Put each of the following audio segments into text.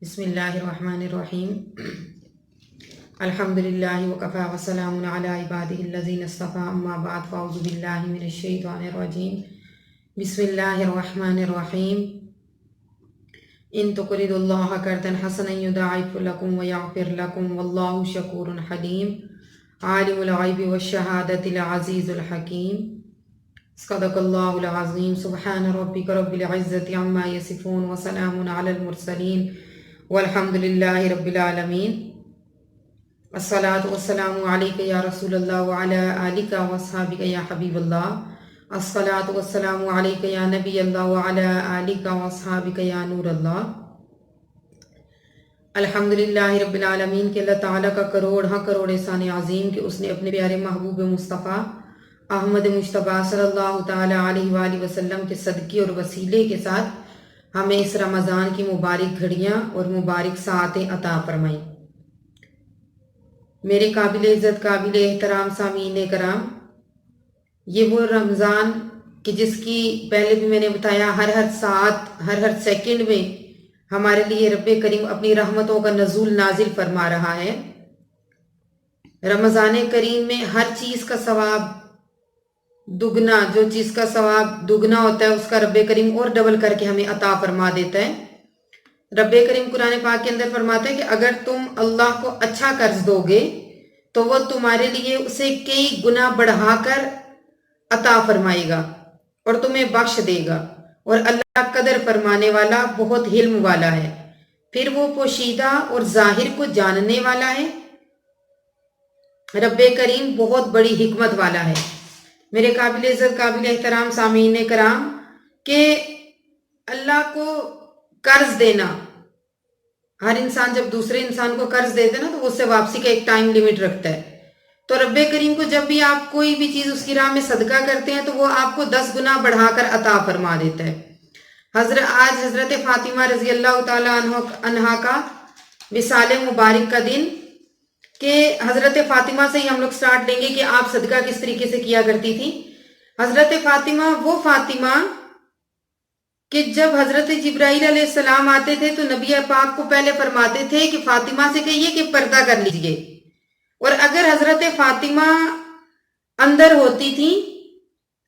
بسم اللہ الرحمن الرحیم الحمد للہ وکفا وسلام علی عبادہ الذین اصطفی اما بعد فاعوذ باللہ من الشیطان الرجیم بسم اللہ الرحمن الرحیم ان تقرضوا اللہ قرضا حسنا یضاعف لکم ویغفر لکم واللہ شکور حلیم عالم الغیب والشہادۃ العزیز الحکیم صدق اللہ العظیم سبحان ربک رب العزۃ عما یصفون وسلام علی المرسلین والحمد للہ رب العالمین الصلاۃ والسلام علیک یا رسول اللہ وعلی آلک واصحابک یا حبیب اللہ الصلاۃ والسلام علیک یا نبی اللہ وعلی آلک واصحابک یا نور اللہ۔ الحمد للہ رب العالمین کہ اللہ تعالیٰ کا کروڑ احسان عظیم کہ اس نے اپنے پیارے محبوب مصطفیٰ احمد مجتبیٰ صلی اللہ تعالیٰ علیہ وآلہ وسلم کے صدقے اور وسیلے کے ساتھ ہمیں اس رمضان کی مبارک گھڑیاں اور مبارک ساعتیں عطا فرمائیں۔ میرے قابل عزت قابل احترام سامعین کرام، یہ وہ رمضان کہ جس کی پہلے بھی میں نے بتایا ہر ساعت ہر سیکنڈ میں ہمارے لیے رب کریم اپنی رحمتوں کا نزول نازل فرما رہا ہے۔ رمضان کریم میں ہر چیز کا ثواب دگنا، جو چیز کا ثواب دگنا ہوتا ہے اس کا رب کریم اور ڈبل کر کے ہمیں عطا فرما دیتا ہے۔ رب کریم قرآن پاک کے اندر فرماتا ہے کہ اگر تم اللہ کو اچھا قرض دو گے تو وہ تمہارے لیے اسے کئی گنا بڑھا کر عطا فرمائے گا اور تمہیں بخش دے گا، اور اللہ قدر فرمانے والا بہت حلم والا ہے، پھر وہ پوشیدہ اور ظاہر کو جاننے والا ہے۔ رب کریم بہت بڑی حکمت والا ہے۔ میرے قابل عزت قابل احترام سامعین کرام کہ اللہ کو قرض دینا، ہر انسان جب دوسرے انسان کو قرض دیتے نا تو وہ اس سے واپسی کا ایک ٹائم لیمٹ رکھتا ہے۔ تو رب کریم کو جب بھی آپ کوئی بھی چیز اس کی راہ میں صدقہ کرتے ہیں تو وہ آپ کو 10 گنا بڑھا کر عطا فرما دیتا ہے۔ آج حضرت فاطمہ رضی اللہ تعالیٰ عنہا کا وصال مبارک کا دن، کہ حضرت فاطمہ سے ہی ہم لوگ سٹارٹ لیں گے کہ آپ صدقہ کس طریقے سے کیا کرتی تھی۔ حضرت فاطمہ وہ فاطمہ کہ جب حضرت جبرائیل علیہ السلام آتے تھے تو نبی پاک کو پہلے فرماتے تھے کہ فاطمہ سے کہیے کہ پردہ کر لیجئے، اور اگر حضرت فاطمہ اندر ہوتی تھی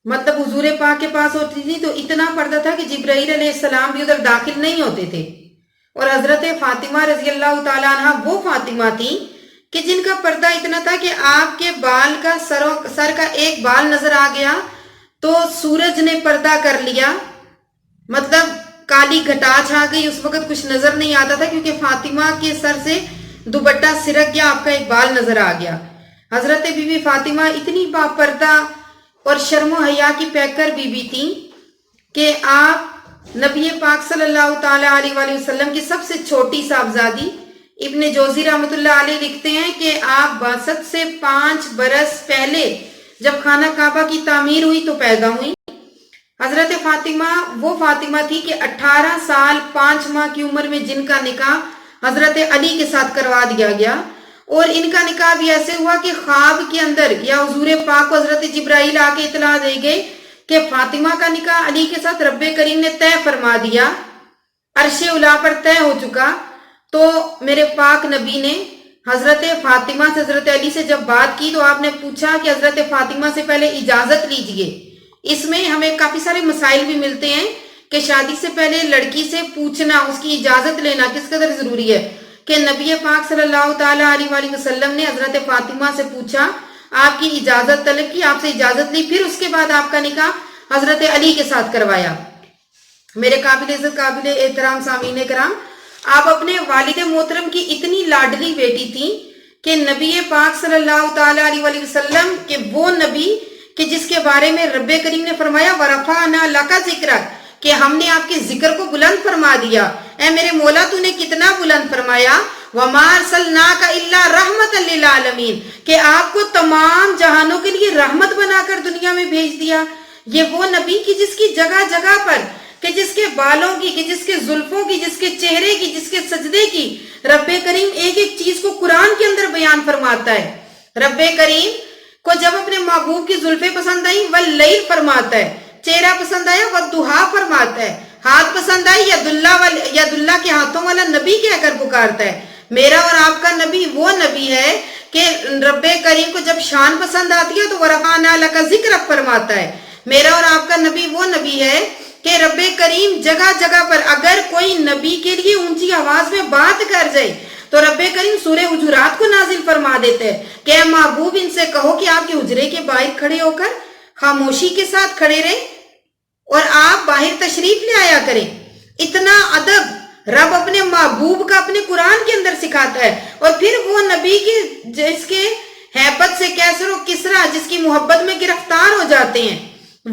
مطلب حضور پاک کے پاس ہوتی تھی تو اتنا پردہ تھا کہ جبرائیل علیہ السلام بھی ادھر داخل نہیں ہوتے تھے۔ اور حضرت فاطمہ رضی اللہ تعالیٰ عنہ وہ فاطمہ تھی کہ جن کا پردہ اتنا تھا کہ آپ کے بال کا سر کا ایک بال نظر آ گیا تو سورج نے پردہ کر لیا، مطلب کالی گھٹا چھا گئی، اس وقت کچھ نظر نہیں آتا تھا کیونکہ فاطمہ کے سر سے دوپٹہ سرک گیا، آپ کا ایک بال نظر آ گیا۔ حضرت بی بی فاطمہ اتنی با پردہ اور شرم و حیا کی پیکر بی بی تھی کہ آپ نبی پاک صلی اللہ تعالیٰ علیہ وآلہ وسلم کی سب سے چھوٹی صاحبزادی، ابن جوزی رحمۃ اللہ علیہ لکھتے ہیں کہ آپ بعثت سے 5 برس پہلے جب خانہ کعبہ کی تعمیر ہوئی تو پیدا ہوئی۔ حضرت فاطمہ وہ فاطمہ تھی کہ 18 سال 5 ماہ کی عمر میں جن کا نکاح حضرت علی کے ساتھ کروا دیا گیا، اور ان کا نکاح بھی ایسے ہوا کہ خواب کے اندر یا حضور پاک کو حضرت جبرائیل آ کے اطلاع دے گئے کہ فاطمہ کا نکاح علی کے ساتھ رب کریم نے طے فرما دیا، عرش اولی پر طے ہو چکا۔ تو میرے پاک نبی نے حضرت فاطمہ سے حضرت علی سے جب بات کی تو آپ نے پوچھا کہ حضرت فاطمہ سے پہلے اجازت لیجئے۔ اس میں ہمیں کافی سارے مسائل بھی ملتے ہیں کہ شادی سے پہلے لڑکی سے پوچھنا، اس کی اجازت لینا کس قدر ضروری ہے، کہ نبی پاک صلی اللہ تعالیٰ علیہ وآلہ وسلم نے حضرت فاطمہ سے پوچھا، آپ کی اجازت طلب کی، آپ سے اجازت لی، پھر اس کے بعد آپ کا نکاح حضرت علی کے ساتھ کروایا۔ میرے قابل عزت قابل احترام سامعین کرام، آپ اپنے والد محترم کی اتنی لاڈلی بیٹی تھی کہ نبی پاک صلی اللہ تعالیٰ علیہ وآلہ وسلم کہ وہ نبی کہ جس کے بارے میں رب کریم نے فرمایا وَرَفَعْنَا لَكَ ذِكْرَكَ، کہ ہم نے آپ کے ذکر کو بلند فرما دیا۔ اے میرے مولا تو نے کتنا بلند فرمایا، وَمَا أَرْسَلْنَاكَ إِلَّا رَحْمَةً لِّلْعَالَمِينَ، کہ آپ کو تمام جہانوں کے لیے رحمت بنا کر دنیا میں بھیج دیا۔ یہ وہ نبی کی جس کی جگہ جگہ پر، کہ جس کے بالوں کی، کہ جس کے زلفوں کی، جس کے چہرے کی، جس کے سجدے کی، رب کریم ایک ایک چیز کو قرآن کے اندر بیان فرماتا ہے۔ رب کریم کو جب اپنے محبوب کی زلفیں پسند آئیں واللیل فرماتا ہے، چہرہ پسند آیا والضحیٰ فرماتا ہے، ہاتھ پسند آئی یداللہ کے ہاتھوں والا نبی کہہ کر پکارتا ہے. میرا اور آپ کا نبی وہ نبی ہے کہ رب کریم کو جب شان پسند آتی ہے تو ورفعنا لک ذکرک فرماتا ہے. میرا اور آپ کا نبی وہ نبی ہے کہ رب کریم جگہ جگہ پر اگر کوئی نبی کے لیے اونچی آواز میں بات کر جائے تو رب کریم سورہ حجرات کو نازل فرما دیتے ہیں کہ اے محبوب ان سے کہو کہ آپ کے حجرے کے باہر کھڑے ہو کر خاموشی کے ساتھ کھڑے رہیں اور آپ باہر تشریف لے آیا کریں. اتنا ادب رب اپنے محبوب کا اپنے قرآن کے اندر سکھاتا ہے. اور پھر وہ نبی کی جس کے ہیبت سے کیسر و کسرا جس کی محبت میں گرفتار ہو جاتے ہیں،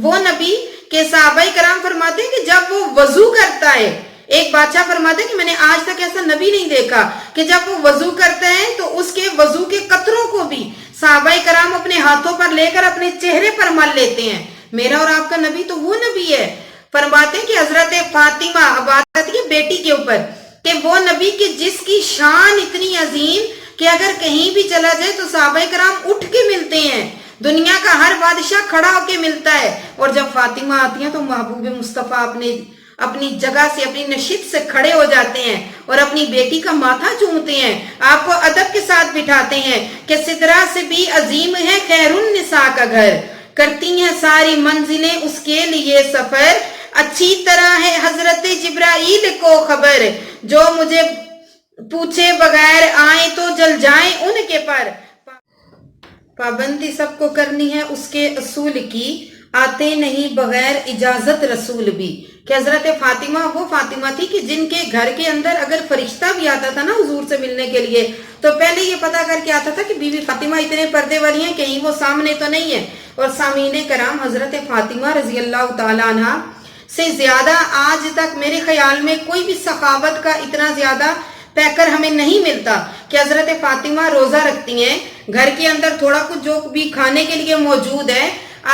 وہ نبی کے صحابہ کرام فرماتے ہیں کہ جب وہ وضو کرتا ہے، ایک بادشاہ فرماتے ہیں کہ میں نے آج تک ایسا نبی نہیں دیکھا کہ جب وہ وضو کرتا ہے تو اس کے وضو کے قطروں کو بھی صحابہ کرام اپنے ہاتھوں پر لے کر اپنے چہرے پر مل لیتے ہیں. میرا اور آپ کا نبی تو وہ نبی ہے. فرماتے ہیں کہ حضرت فاطمہ بات آتی ہے بیٹی کے اوپر کہ وہ نبی کی جس کی شان اتنی عظیم کہ اگر کہیں بھی چلا جائے تو صحابہ کرام اٹھ کے ملتے ہیں. دنیا کا ہر بادشاہ کھڑا ہو کے ملتا ہے، اور جب فاطمہ آتی ہیں تو محبوب مصطفیٰ اپنی جگہ سے اپنی نشست سے کھڑے ہو جاتے ہیں اور اپنی بیٹی کا ماتھا چومتے ہیں، آپ کو ادب کے ساتھ بٹھاتے ہیں کہ سدرا سے بھی عظیم ہے خیر النساء کا گھر، کرتی ہیں ساری منزلیں اس کے لیے سفر، اچھی طرح ہے حضرت جبرائیل کو خبر، جو مجھے پوچھے بغیر آئیں تو جل جائیں ان کے پر. پابندی سب کو کرنی ہے اس کے اصول کی، آتے نہیں بغیر اجازت رسول بھی. کہ حضرت فاطمہ وہ فاطمہ تھی کہ جن کے گھر کے اندر اگر فرشتہ بھی آتا تھا نا حضور سے ملنے کے لیے تو پہلے یہ پتا کر کے آتا تھا کہ بی بی فاطمہ اتنے پردے والی ہیں، کہیں وہ سامنے تو نہیں ہے. اور سامعین کرام، حضرت فاطمہ رضی اللہ تعالیٰ عنہ سے زیادہ آج تک میرے خیال میں کوئی بھی سخاوت کا اتنا زیادہ پیکر ہمیں نہیں ملتا کہ حضرت فاطمہ روزہ رکھتی ہیں، گھر کے اندر تھوڑا کچھ جو بھی کھانے کے لیے موجود ہے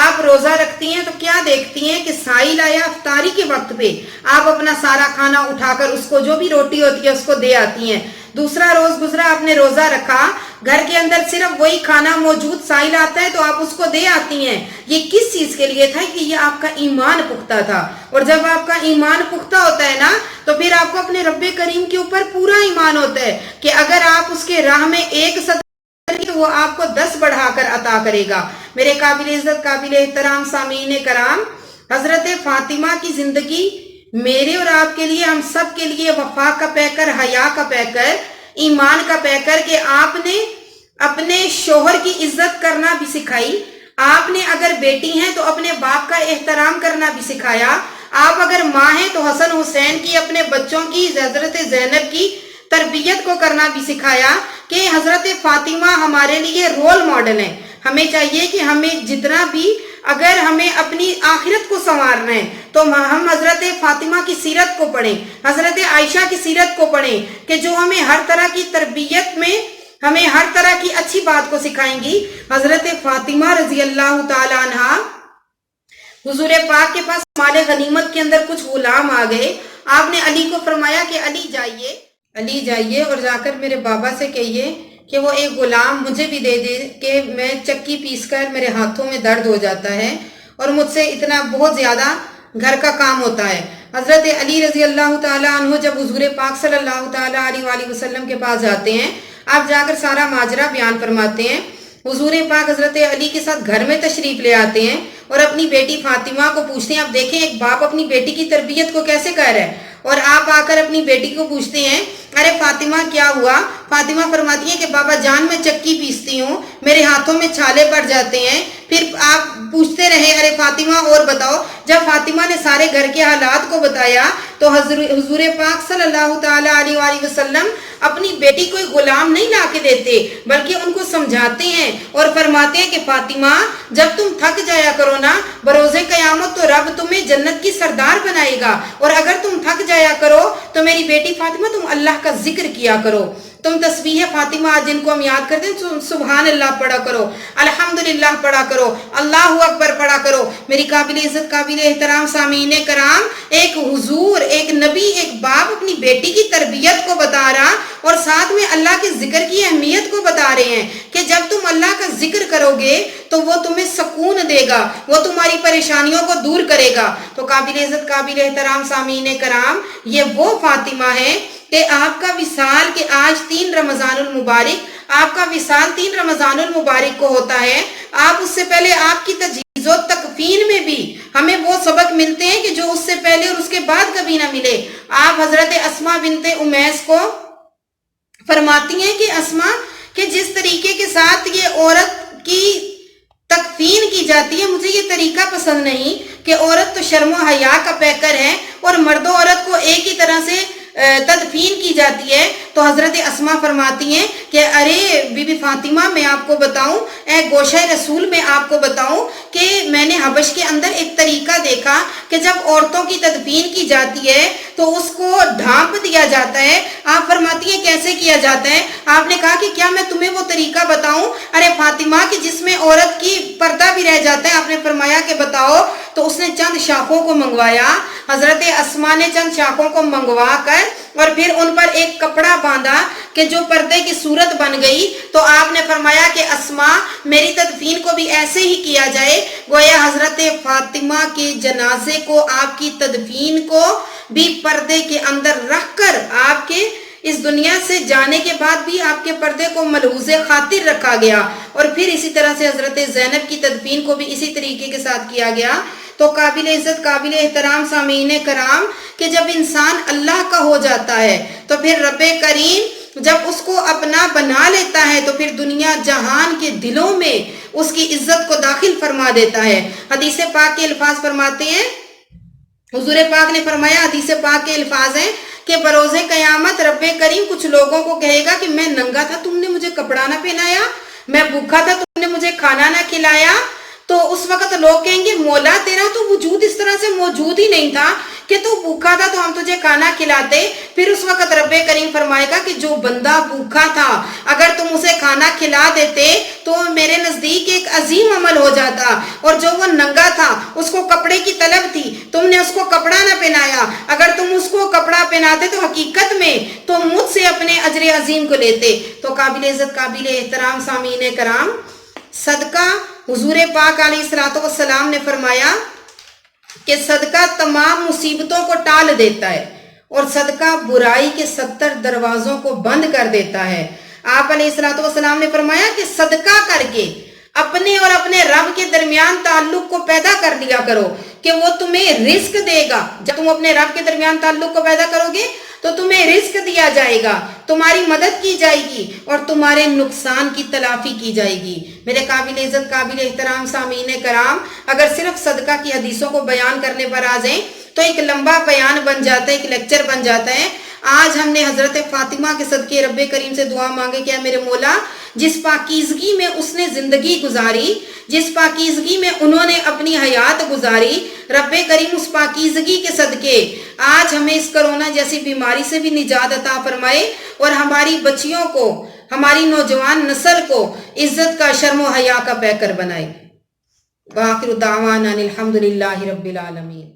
آپ روزہ رکھتی ہیں تو کیا دیکھتی ہیں کہ سائل آیا افطاری کے وقت پہ آپ اپنا سارا کھانا اٹھا کر اس کو جو بھی روٹی ہوتی ہے اس کو دے آتی ہیں. دوسرا روز گزرا آپ نے روزہ رکھا، گھر کے اندر صرف وہی کھانا موجود، سائل آتا ہے تو آپ اس کو دے آتی ہیں. یہ کس چیز کے لیے تھا؟ کہ یہ آپ کا ایمان پختہ تھا. اور جب آپ کا ایمان پختہ ہوتا ہے نا تو پھر آپ کو اپنے رب کریم کے اوپر پورا ایمان ہوتا ہے کہ اگر آپ اس کے راہ میں ایک تو وہ آپ کو 10 بڑھا کر عطا کرے گا. میرے قابل عزت قابل احترام سامعین کرام، حضرت فاطمہ کی زندگی میرے اور آپ کے لیے، ہم سب کے لیے وفا کا پیکر، حیا کا پیکر، ایمان کا پیکر کہ آپ نے اپنے شوہر کی عزت کرنا بھی سکھائی. آپ نے اگر بیٹی ہیں تو اپنے باپ کا احترام کرنا بھی سکھایا. آپ اگر ماں ہیں تو حسن حسین کی، اپنے بچوں کی، حضرت زینب کی تربیت کو کرنا بھی سکھایا. کہ حضرت فاطمہ ہمارے لیے رول ماڈل ہیں. ہمیں چاہیے کہ ہمیں جتنا بھی اگر ہمیں اپنی آخرت کو سنوارنا ہے تو ہم حضرت فاطمہ کی سیرت کو پڑھیں، حضرت عائشہ کی سیرت کو پڑھیں کہ جو ہمیں ہر طرح کی تربیت میں ہمیں ہر طرح کی اچھی بات کو سکھائیں گی. حضرت فاطمہ رضی اللہ تعالی عنہ حضور پاک کے پاس مال غنیمت کے اندر کچھ غلام آ گئے. آپ نے علی کو فرمایا کہ علی جائیے اور جا کر میرے بابا سے کہیے کہ وہ ایک غلام مجھے بھی دے دے کہ میں چکی پیس کر میرے ہاتھوں میں درد ہو جاتا ہے اور مجھ سے اتنا بہت زیادہ گھر کا کام ہوتا ہے. حضرت علی رضی اللہ تعالیٰ عنہ جب حضور پاک صلی اللہ تعالیٰ علیہ وآلہ وسلم کے پاس جاتے ہیں، آپ جا کر سارا ماجرا بیان فرماتے ہیں. حضور پاک حضرت علی کے ساتھ گھر میں تشریف لے آتے ہیں اور اپنی بیٹی فاطمہ کو پوچھتے ہیں. اب دیکھیں ایک باپ اپنی بیٹی کی تربیت کو کیسے کر رہا ہے. اور آپ آ کر اپنی بیٹی کو پوچھتے ہیں ارے فاطمہ کیا ہوا؟ فاطمہ فرماتی ہیں کہ بابا جان میں چکی پیستی ہوں، میرے ہاتھوں میں چھالے پڑ جاتے ہیں. پھر آپ پوچھتے رہے ارے فاطمہ اور بتاؤ. جب فاطمہ نے سارے گھر کے حالات کو بتایا تو حضور پاک صلی اللہ تعالیٰ علیہ وآلہ وسلم اپنی بیٹی کو غلام نہیں لا کے دیتے بلکہ ان کو سمجھاتے ہیں اور فرماتے ہیں کہ فاطمہ جب تم تھک جایا کرو نا بروز قیامت تو رب تمہیں جنت کی سردار بنائے گا، اور اگر تم تھک جایا کرو تو میری بیٹی فاطمہ تم اللہ کا ذکر کیا کرو، تم تسبیح فاطمہ جن کو ہم یاد کرتے ہیں سبحان اللہ پڑھا کرو، الحمدللہ پڑھا کرو، اللہ اکبر پڑھا کرو. میری قابل عزت قابل احترام سامعین کرام، ایک حضور، ایک نبی، ایک باپ اپنی بیٹی کی تربیت کو بتا رہا اور ساتھ میں اللہ کے ذکر کی اہمیت کو بتا رہے ہیں کہ جب تم اللہ کا ذکر کرو گے تو وہ تمہیں سکون دے گا، وہ تمہاری پریشانیوں کو دور کرے گا۔ تو قابل عزت قابل احترام سامعین کرام، یہ وہ فاطمہ ہے کہ آپ کا وصال، کہ آج 3 رمضان المبارک، آپ کا وصال 3 رمضان المبارک کو ہوتا ہے، آپ اس سے پہلے آپ کی تجہیز و تکفین میں بھی ہمیں وہ سبق ملتے ہیں کہ جو اس سے پہلے اور اس کے بعد کبھی نہ ملے۔ آپ حضرت اسماء بنت امیس کو فرماتی ہیں کہ اسماء، کہ جس طریقے کے ساتھ یہ عورت کی تکفین کی جاتی ہے، مجھے یہ طریقہ پسند نہیں، کہ عورت تو شرم و حیا کا پیکر ہے اور مرد و عورت کو ایک ہی طرح سے تدفین کی جاتی ہے۔ تو حضرت اسماء فرماتی ہیں کہ ارے بی بی فاطمہ، میں آپ کو بتاؤں، اے گوشہ رسول، میں آپ کو بتاؤں کہ میں نے حبش کے اندر ایک طریقہ دیکھا کہ جب عورتوں کی تدفین کی جاتی ہے تو اس کو ڈھانپ دیا جاتا ہے۔ آپ فرماتی ہیں کیسے کیا جاتا ہے؟ آپ نے کہا کہ کیا میں تمہیں وہ طریقہ بتاؤں ارے فاطمہ کہ جس میں عورت کی پردہ بھی رہ جاتا ہے؟ آپ نے فرمایا کہ بتاؤ۔ تو اس نے چند شاخوں کو منگوایا، حضرت اسماء نے چند شاخوں کو منگوا کر اور پھر ان پر ایک کپڑا باندھا کہ جو پردے کی صورت بن گئی۔ تو آپ نے فرمایا کہ اسماء، میری تدفین کو بھی ایسے ہی کیا جائے، گویا حضرت فاطمہ کے جنازے کو، آپ کی تدفین کو بھی پردے کے اندر رکھ کر، آپ کے اس دنیا سے جانے کے بعد بھی آپ کے پردے کو ملحوظ خاطر رکھا گیا، اور پھر اسی طرح سے حضرت زینب کی تدفین کو بھی اسی طریقے کے ساتھ کیا گیا۔ تو قابل عزت قابل احترام سامعین کرام، کہ جب انسان اللہ کا ہو جاتا ہے تو پھر رب کریم جب اس کو اپنا بنا لیتا ہے تو پھر دنیا جہان کے دلوں میں اس کی عزت کو داخل فرما دیتا ہے۔ حدیث پاک کے الفاظ فرماتے ہیں، حضور پاک نے فرمایا، حدیث پاک کے الفاظ ہیں کہ بروز قیامت رب کریم کچھ لوگوں کو کہے گا کہ میں ننگا تھا، تم نے مجھے کپڑا نہ پہنایا، میں بھوکا تھا، تم نے مجھے کھانا نہ کھلایا۔ تو اس وقت لوگ کہیں گے مولا تیرا تو وجود اس طرح سے موجود ہی نہیں تھا کہ تو بھوکا تھا تو ہم تجھے کھانا کھلاتے۔ پھر اس وقت رب کریم فرمائے گا کہ جو بندہ بھوکا تھا اگر تم اسے کھانا کھلا دیتے تو میرے نزدیک ایک عظیم عمل ہو جاتا، اور جو وہ ننگا تھا اس کو کپڑے کی طلب تھی، تم نے اس کو کپڑا نہ پہنایا، اگر تم اس کو کپڑا پہناتے تو حقیقت میں تم مجھ سے اپنے اجر عظیم کو لیتے۔ تو قابل عزت قابل احترام سامعین کرام، صدقہ، حضور پاک علیہ الصلوۃ والسلام نے فرمایا کہ صدقہ تمام مصیبتوں کو ٹال دیتا ہے، اور صدقہ برائی کے 70 دروازوں کو بند کر دیتا ہے۔ آپ علیہ الصلوۃ والسلام نے فرمایا کہ صدقہ کر کے اپنے اور اپنے رب کے درمیان تعلق کو پیدا کر لیا کرو کہ وہ تمہیں رزق دے گا۔ جب تم اپنے رب کے درمیان تعلق کو پیدا کرو گے تو تمہیں رزق دیا جائے گا، تمہاری مدد کی جائے گی اور تمہارے نقصان کی تلافی کی جائے گی۔ میرے قابل عزت قابل احترام سامعین کرام، اگر صرف صدقہ کی حدیثوں کو بیان کرنے پر آ جائیں تو ایک لمبا بیان بن جاتا ہے، ایک لیکچر بن جاتا ہے۔ آج ہم نے حضرت فاطمہ کے صدقے رب کریم سے دعا مانگے کہ اے میرے مولا، جس پاکیزگی میں اس نے زندگی گزاری، جس پاکیزگی میں انہوں نے اپنی حیات گزاری، رب کریم اس پاکیزگی کے صدقے آج ہمیں اس کرونا جیسی بیماری سے بھی نجات عطا فرمائے، اور ہماری بچیوں کو، ہماری نوجوان نسل کو عزت کا، شرم و حیا کا پیکر بنائے۔ وآخر دعوانا الحمدللہ رب العالمین۔